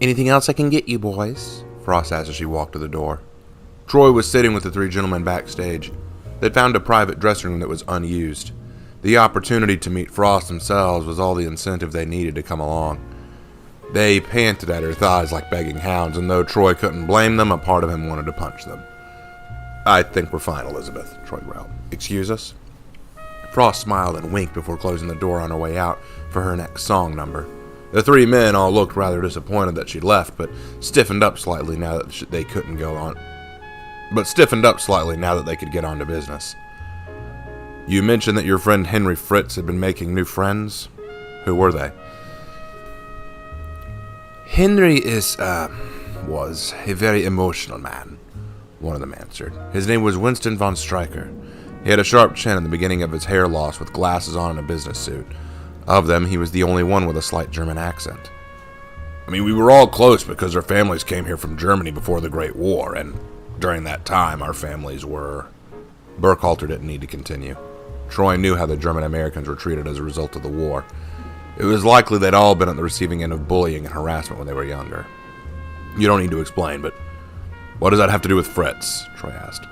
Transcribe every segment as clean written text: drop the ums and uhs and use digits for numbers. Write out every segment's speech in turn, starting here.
Anything else I can get you, boys? Frost asked as she walked to the door. Troy was sitting with the three gentlemen backstage. They'd found a private dressing room that was unused. The opportunity to meet Frost themselves was all the incentive they needed to come along. They panted at her thighs like begging hounds, and though Troy couldn't blame them, a part of him wanted to punch them. I think we're fine, Elizabeth, Troy growled. Excuse us? Frost smiled and winked before closing the door on her way out for her next song number. The three men all looked rather disappointed that she'd left, but stiffened up slightly now that they could get on to business. You mentioned that your friend Henry Fritz had been making new friends. Who were they? Henry was a very emotional man, one of them answered. His name was Winston von Stryker. He had a sharp chin and the beginning of his hair loss with glasses on and a business suit. Of them, he was the only one with a slight German accent. I mean, we were all close because our families came here from Germany before the Great War, and during that time, our families were... Burkhalter didn't need to continue. Troy knew how the German Americans were treated as a result of the war. It was likely they'd all been at the receiving end of bullying and harassment when they were younger. You don't need to explain, but what does that have to do with Fritz? Troy asked.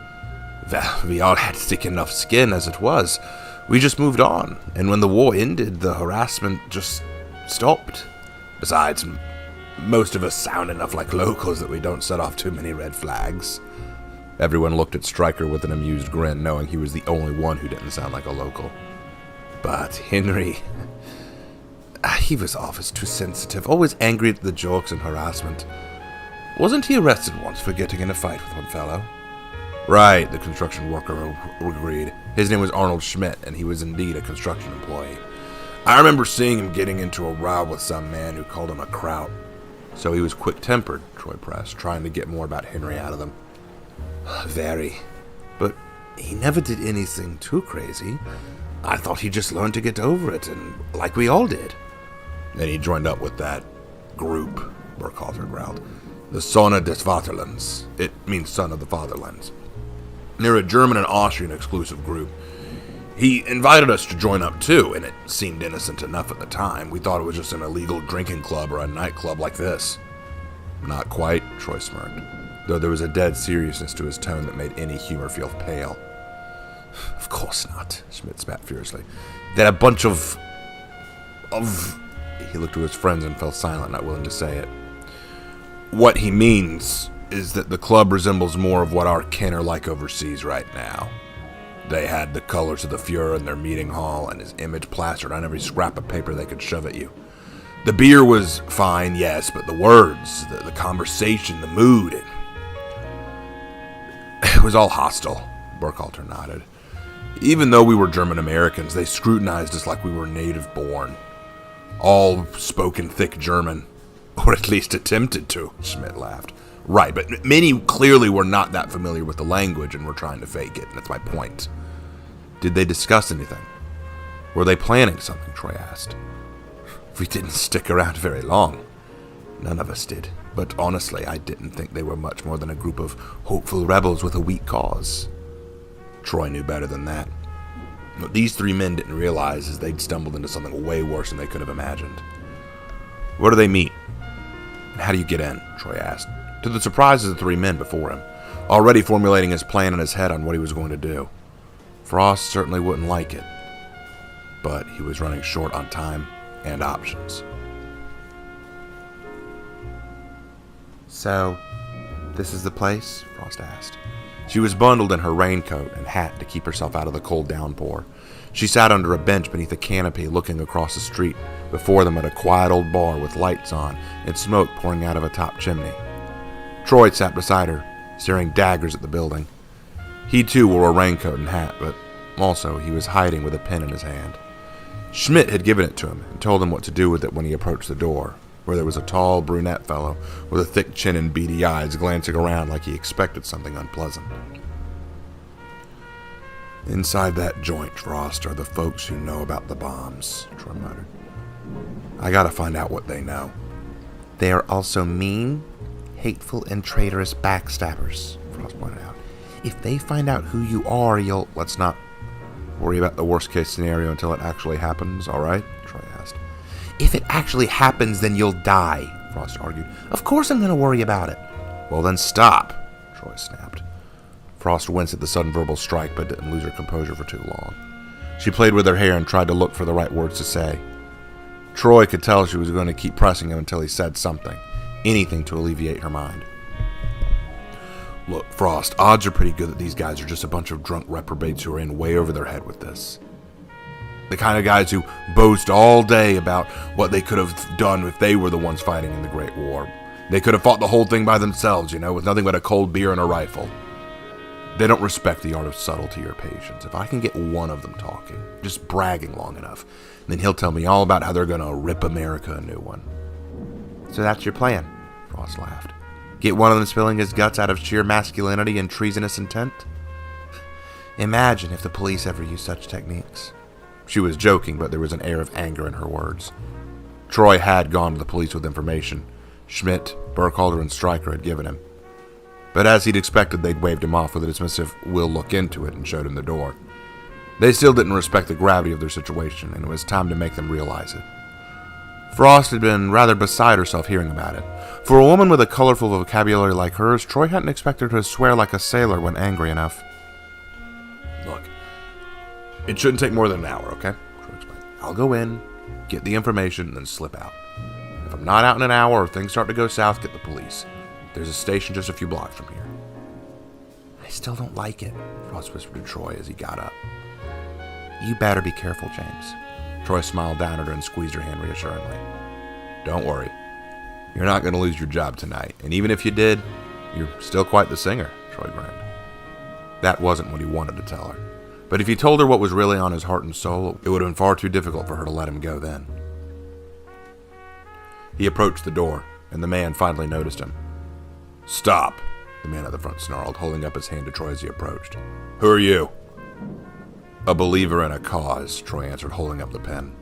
Well, we all had thick enough skin as it was. We just moved on, and when the war ended, the harassment just stopped. Besides, most of us sound enough like locals that we don't set off too many red flags. Everyone looked at Stryker with an amused grin, knowing he was the only one who didn't sound like a local. But Henry... he was always too sensitive, always angry at the jokes and harassment. Wasn't he arrested once for getting in a fight with one fellow? Right, the construction worker agreed. His name was Arnold Schmidt, and he was indeed a construction employee. I remember seeing him getting into a row with some man who called him a kraut. So he was quick-tempered, Troy pressed, trying to get more about Henry out of them. Very. But he never did anything too crazy. I thought he just learned to get over it, and like we all did. Then he joined up with that group, Burkhalter growled. The Sonne des Vaterlands. It means son of the fatherlands. They're a German and Austrian exclusive group. He invited us to join up too, and it seemed innocent enough at the time. We thought it was just an illegal drinking club or a nightclub like this. Not quite, Troy smirked, though there was a dead seriousness to his tone that made any humor feel pale. Of course not, Schmidt spat furiously. They're a bunch of... He looked to his friends and fell silent, not willing to say it. What he means is that the club resembles more of what our kin are like overseas right now. They had the colors of the Fuhrer in their meeting hall and his image plastered on every scrap of paper they could shove at you. The beer was fine, yes, but the words, the conversation, the mood, it was all hostile, Burkhalter nodded. Even though we were German Americans, they scrutinized us like we were native born. All spoke in thick German, or at least attempted to, Schmidt laughed. Right, but many clearly were not that familiar with the language and were trying to fake it, and that's my point. Did they discuss anything? Were they planning something, Troy asked. We didn't stick around very long. None of us did, but honestly, I didn't think they were much more than a group of hopeful rebels with a weak cause. Troy knew better than that. What these three men didn't realize is they'd stumbled into something way worse than they could have imagined. Where do they meet? And how do you get in? Troy asked, to the surprise of the three men before him, already formulating his plan in his head on what he was going to do. Frost certainly wouldn't like it, but he was running short on time and options. So, this is the place? Frost asked. She was bundled in her raincoat and hat to keep herself out of the cold downpour. She sat under a bench beneath a canopy looking across the street before them at a quiet old bar with lights on and smoke pouring out of a top chimney. Troy sat beside her, staring daggers at the building. He too wore a raincoat and hat, but also he was hiding with a pen in his hand. Schmidt had given it to him and told him what to do with it when he approached the door, where there was a tall brunette fellow with a thick chin and beady eyes glancing around like he expected something unpleasant. Inside that joint, Frost, are the folks who know about the bombs, Troy muttered. I gotta find out what they know. They are also mean, hateful, and traitorous backstabbers, Frost pointed out. If they find out who you are, let's not worry about the worst case scenario until it actually happens, alright? Troy asked. If it actually happens, then you'll die, Frost argued. Of course I'm going to worry about it. Well, then stop, Troy snapped. Frost winced at the sudden verbal strike, but didn't lose her composure for too long. She played with her hair and tried to look for the right words to say. Troy could tell she was going to keep pressing him until he said something, anything to alleviate her mind. Look, Frost, odds are pretty good that these guys are just a bunch of drunk reprobates who are in way over their head with this. The kind of guys who boast all day about what they could have done if they were the ones fighting in the Great War. They could have fought the whole thing by themselves, with nothing but a cold beer and a rifle. They don't respect the art of subtlety or patience. If I can get one of them talking, just bragging long enough, then he'll tell me all about how they're going to rip America a new one. So that's your plan, Frost laughed. Get one of them spilling his guts out of sheer masculinity and treasonous intent? Imagine if the police ever used such techniques. She was joking, but there was an air of anger in her words. Troy had gone to the police with information Schmidt, Burkhalter, and Stryker had given him. But as he'd expected, they'd waved him off with a dismissive, "We'll look into it," and showed him the door. They still didn't respect the gravity of their situation, and it was time to make them realize it. Frost had been rather beside herself hearing about it. For a woman with a colorful vocabulary like hers, Troy hadn't expected her to swear like a sailor when angry enough. Look, it shouldn't take more than an hour, okay? Troy explained. I'll go in, get the information, and then slip out. If I'm not out in an hour or things start to go south, get the police. There's a station just a few blocks from here. I still don't like it, Frost whispered to Troy as he got up. You better be careful, James. Troy smiled down at her and squeezed her hand reassuringly. Don't worry. You're not going to lose your job tonight, and even if you did, you're still quite the singer, Troy grinned. That wasn't what he wanted to tell her. But if he told her what was really on his heart and soul, it would have been far too difficult for her to let him go then. He approached the door, and the man finally noticed him. Stop, the man at the front snarled, holding up his hand to Troy as he approached. Who are you? A believer in a cause, Troy answered, holding up the pen.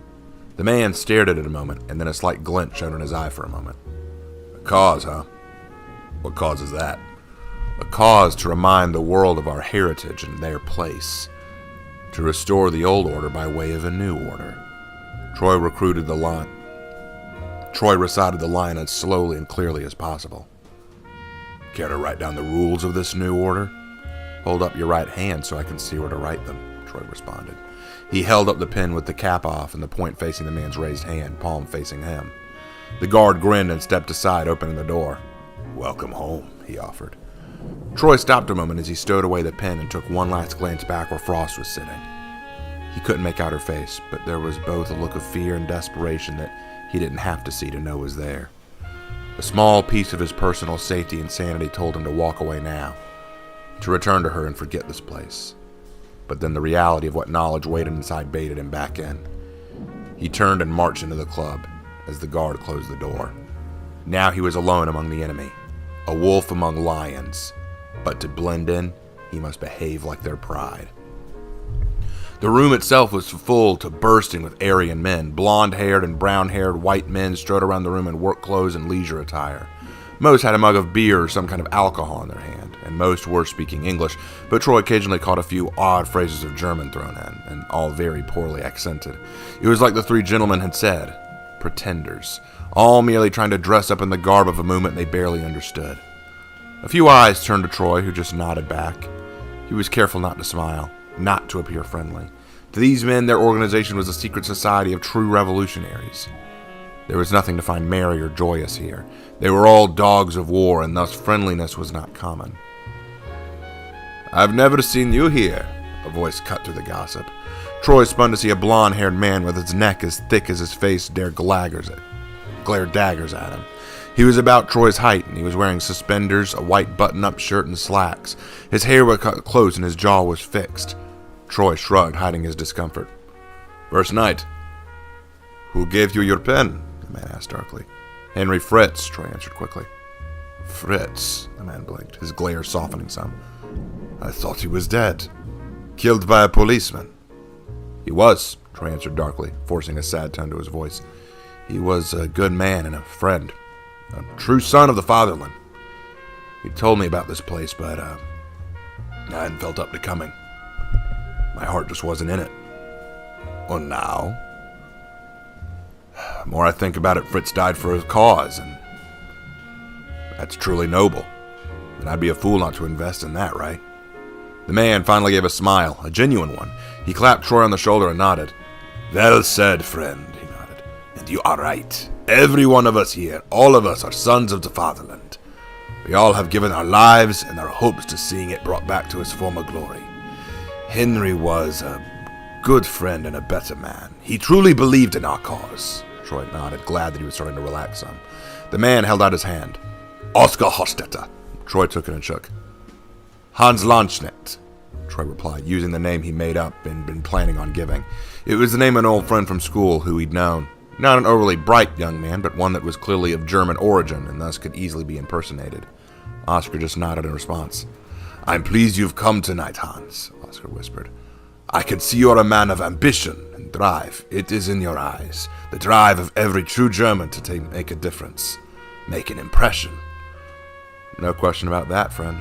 The man stared at it a moment, and then a slight glint showed in his eye for a moment. A cause, huh? What cause is that? A cause to remind the world of our heritage and their place. To restore the old order by way of a new order. Troy recited the line as slowly and clearly as possible. Care to write down the rules of this new order? Hold up your right hand so I can see where to write them, Troy responded. He held up the pen with the cap off and the point facing the man's raised hand, palm facing him. The guard grinned and stepped aside, opening the door. Welcome home, he offered. Troy stopped a moment as he stowed away the pen and took one last glance back where Frost was sitting. He couldn't make out her face, but there was both a look of fear and desperation that he didn't have to see to know was there. A small piece of his personal safety and sanity told him to walk away now, to return to her and forget this place. But then the reality of what knowledge waited inside baited him back in. He turned and marched into the club as the guard closed the door. Now he was alone among the enemy, a wolf among lions, but to blend in, he must behave like their pride. The room itself was full to bursting with Aryan men. Blonde-haired and brown-haired white men strode around the room in work clothes and leisure attire. Most had a mug of beer or some kind of alcohol in their hand, and most were speaking English, but Troy occasionally caught a few odd phrases of German thrown in, and all very poorly accented. It was like the three gentlemen had said, pretenders, all merely trying to dress up in the garb of a movement they barely understood. A few eyes turned to Troy, who just nodded back. He was careful not to smile, not to appear friendly. To these men, their organization was a secret society of true revolutionaries. There was nothing to find merry or joyous here. They were all dogs of war, and thus friendliness was not common. I've never seen you here, a voice cut through the gossip. Troy spun to see a blonde-haired man with his neck as thick as his face glared daggers at him. He was about Troy's height, and he was wearing suspenders, a white button-up shirt, and slacks. His hair was cut close, and his jaw was fixed. Troy shrugged, hiding his discomfort. First night. Who gave you your pen? The man asked darkly. Henry Fritz, Troy answered quickly. Fritz, the man blinked, his glare softening some. I thought he was dead. Killed by a policeman. He was, Troy answered darkly, forcing a sad tone to his voice. He was a good man and a friend. A true son of the fatherland. He told me about this place, but I hadn't felt up to coming. My heart just wasn't in it. Well, now? The more I think about it, Fritz died for his cause, and That's truly noble. And I'd be a fool not to invest in that, right? The man finally gave a smile, a genuine one. He clapped Troy on the shoulder and nodded. Well said, friend, he nodded. And you are right. Every one of us here, all of us are sons of the fatherland. We all have given our lives and our hopes to seeing it brought back to its former glory. Henry was a good friend and a better man. He truly believed in our cause. Troy nodded, glad that he was starting to relax some. The man held out his hand. Oscar Hostetter. Troy took it and shook. Hans Lanschnet, Troy replied, using the name he made up and been planning on giving. It was the name of an old friend from school who he'd known. Not an overly bright young man, but one that was clearly of German origin and thus could easily be impersonated. Oscar just nodded in response. I'm pleased you've come tonight, Hans, Oscar whispered. I can see you're a man of ambition and drive. It is in your eyes. The drive of every true German to make a difference. Make an impression. No question about that, friend.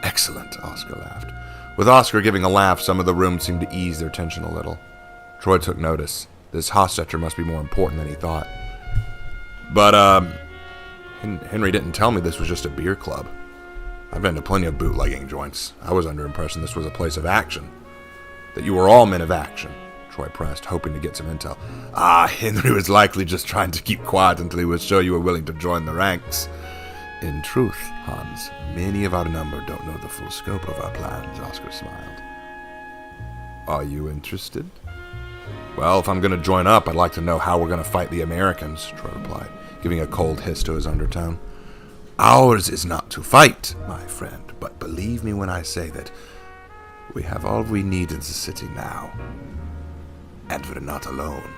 Excellent, Oscar laughed. With Oscar giving a laugh, some of the room seemed to ease their tension a little. Troy took notice. This Hostetter must be more important than he thought. But, Henry didn't tell me this was just a beer club. I've been to plenty of bootlegging joints. I was under impression this was a place of action. That you were all men of action, Troy pressed, hoping to get some intel. Henry was likely just trying to keep quiet until he was sure you were willing to join the ranks. In truth, Hans, many of our number don't know the full scope of our plans, Oscar smiled. Are you interested? Well, if I'm going to join up, I'd like to know how we're going to fight the Americans, Troy replied, giving a cold hiss to his undertone. Ours is not to fight, my friend, but believe me when I say that we have all we need in the city now, and we're not alone.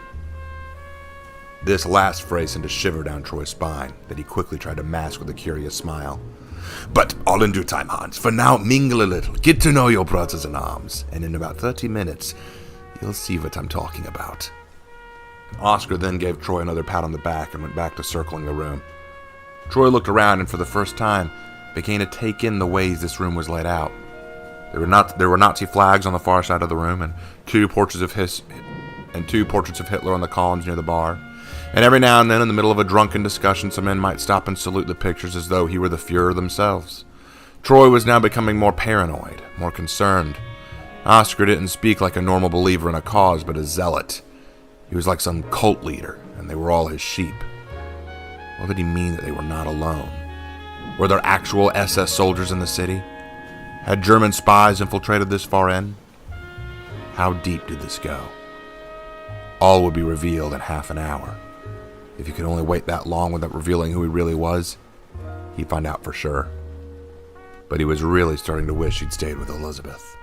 This last phrase sent a shiver down Troy's spine that he quickly tried to mask with a curious smile. But all in due time, Hans. For now, mingle a little, get to know your brothers in arms, and in about 30 minutes, you'll see what I'm talking about. Oscar then gave Troy another pat on the back and went back to circling the room. Troy looked around and for the first time began to take in the ways this room was laid out. There were Nazi flags on the far side of the room and two portraits of Hitler on the columns near the bar. And every now and then, in the middle of a drunken discussion, some men might stop and salute the pictures as though he were the Fuhrer themselves. Troy was now becoming more paranoid, more concerned. Oscar didn't speak like a normal believer in a cause, but a zealot. He was like some cult leader, and they were all his sheep. What did he mean that they were not alone? Were there actual SS soldiers in the city? Had German spies infiltrated this far in? How deep did this go? All would be revealed in half an hour. If he could only wait that long without revealing who he really was, he'd find out for sure. But he was really starting to wish he'd stayed with Elizabeth.